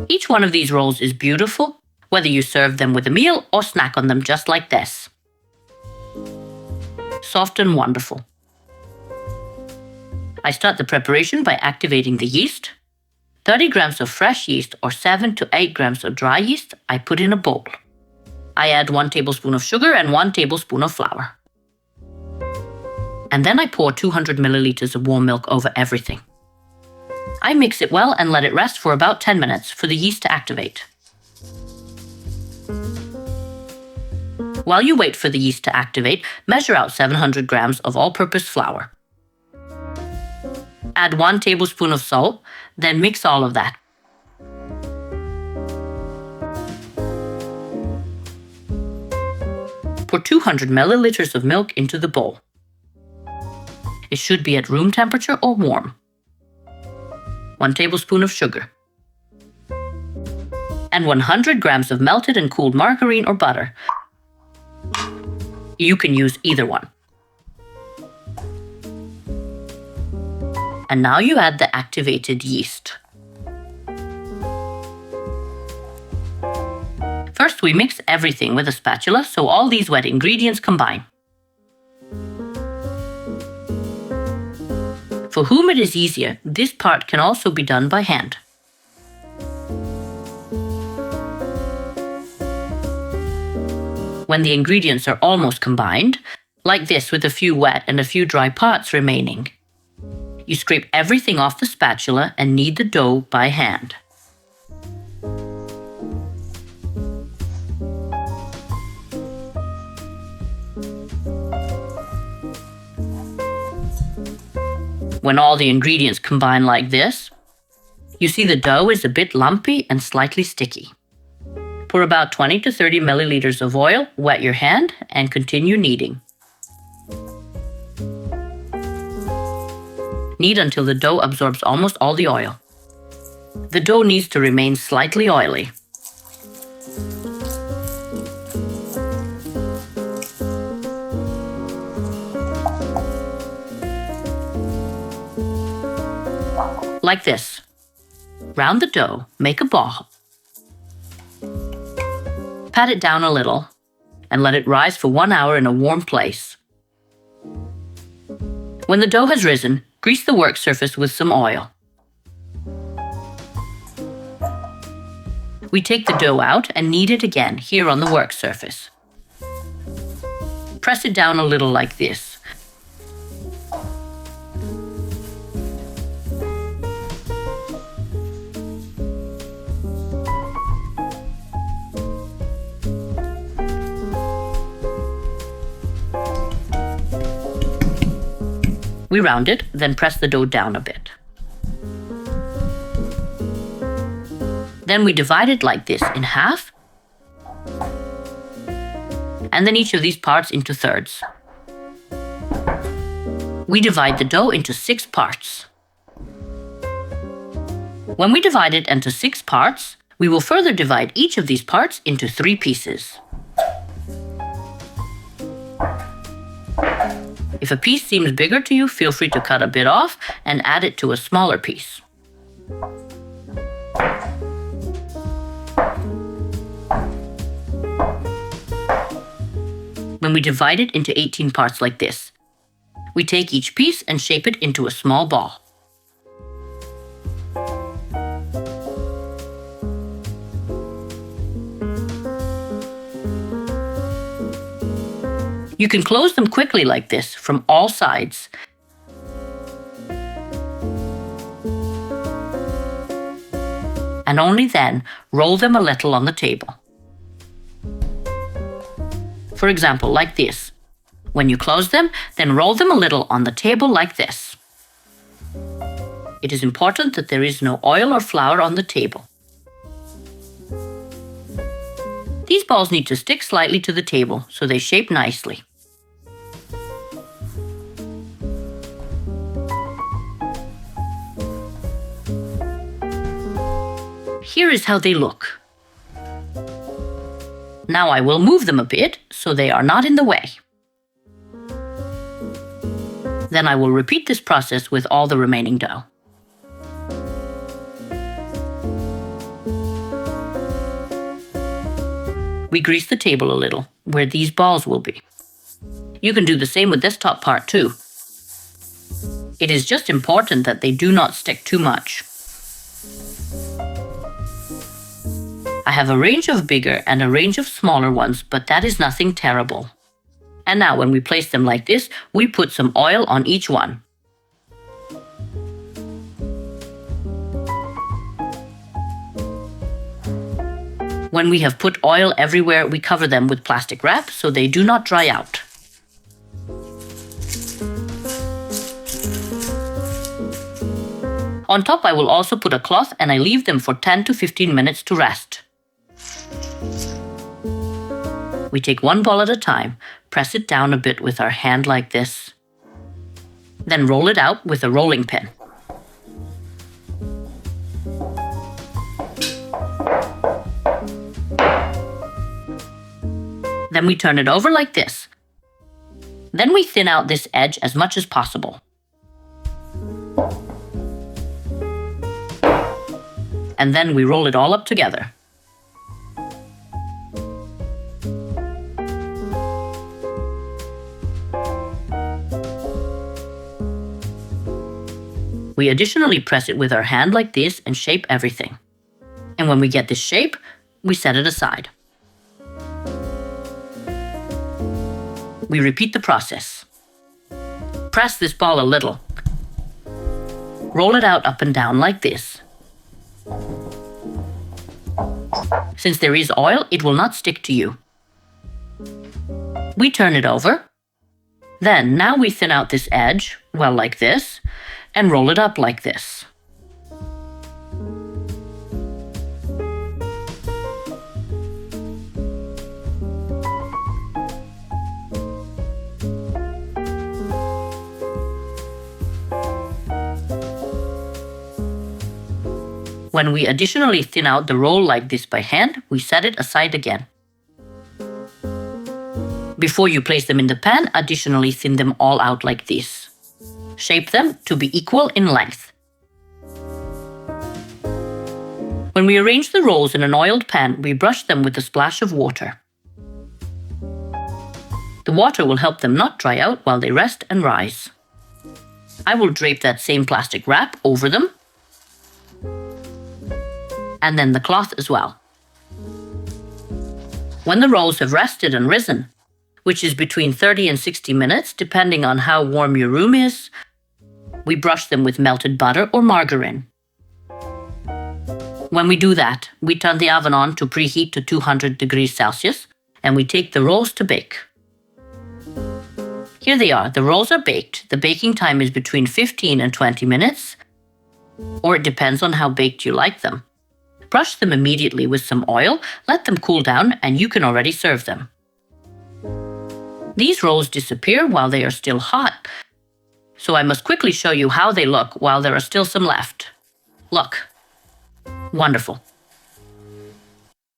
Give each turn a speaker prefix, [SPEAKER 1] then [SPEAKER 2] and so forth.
[SPEAKER 1] Each one of these rolls is beautiful, whether you serve them with a meal or snack on them just like this. Soft and wonderful. I start the preparation by activating the yeast. 30 grams of fresh yeast or 7 to 8 grams of dry yeast I put in a bowl. I add 1 tablespoon of sugar and 1 tablespoon of flour. And then I pour 200 milliliters of warm milk over everything. I mix it well and let it rest for about 10 minutes for the yeast to activate. While you wait for the yeast to activate, measure out 700 grams of all-purpose flour. Add 1 tablespoon of salt, then mix all of that. Pour 200 milliliters of milk into the bowl. It should be at room temperature or warm. 1 tablespoon of sugar. And 100 grams of melted and cooled margarine or butter. You can use either one. And now you add the activated yeast. First, we mix everything with a spatula so all these wet ingredients combine. For whom it is easier, this part can also be done by hand. When the ingredients are almost combined, like this with a few wet and a few dry parts remaining, you scrape everything off the spatula and knead the dough by hand. When all the ingredients combine like this, you see the dough is a bit lumpy and slightly sticky. Pour about 20 to 30 milliliters of oil, wet your hand, and continue kneading. Knead until the dough absorbs almost all the oil. The dough needs to remain slightly oily. Like this. Round the dough, make a ball. Pat it down a little and let it rise for 1 hour in a warm place. When the dough has risen, grease the work surface with some oil. We take the dough out and knead it again here on the work surface. Press it down a little like this. We round it, then press the dough down a bit. Then we divide it like this in half, and then each of these parts into thirds. We divide the dough into 6 parts. When we divide it into 6 parts, we will further divide each of these parts into 3 pieces. If a piece seems bigger to you, feel free to cut a bit off and add it to a smaller piece. When we divide it into 18 parts like this, we take each piece and shape it into a small ball. You can close them quickly like this from all sides. And only then roll them a little on the table. For example, like this. When you close them, then roll them a little on the table like this. It is important that there is no oil or flour on the table. These balls need to stick slightly to the table so they shape nicely. Here is how they look. Now I will move them a bit so they are not in the way. Then I will repeat this process with all the remaining dough. We grease the table a little, where these balls will be. You can do the same with this top part too. It is just important that they do not stick too much. I have a range of bigger and a range of smaller ones, but that is nothing terrible. And now when we place them like this, we put some oil on each one. When we have put oil everywhere, we cover them with plastic wrap so they do not dry out. On top, I will also put a cloth and I leave them for 10 to 15 minutes to rest. We take one ball at a time, press it down a bit with our hand like this, then roll it out with a rolling pin. Then we turn it over like this. Then we thin out this edge as much as possible. And then we roll it all up together. We additionally press it with our hand like this and shape everything. And when we get this shape, we set it aside. We repeat the process. Press this ball a little. Roll it out up and down like this. Since there is oil, it will not stick to you. We turn it over. Then, now we thin out this edge, well, like this, and roll it up like this. When we additionally thin out the roll like this by hand, we set it aside again. Before you place them in the pan, additionally thin them all out like this. Shape them to be equal in length. When we arrange the rolls in an oiled pan, we brush them with a splash of water. The water will help them not dry out while they rest and rise. I will drape that same plastic wrap over them, and then the cloth as well. When the rolls have rested and risen, which is between 30 and 60 minutes, depending on how warm your room is, we brush them with melted butter or margarine. When we do that, we turn the oven on to preheat to 200 degrees Celsius, and we take the rolls to bake. Here they are. The rolls are baked. The baking time is between 15 and 20 minutes, or it depends on how baked you like them. Brush them immediately with some oil, let them cool down, and you can already serve them. These rolls disappear while they are still hot, so I must quickly show you how they look while there are still some left. Look. Wonderful.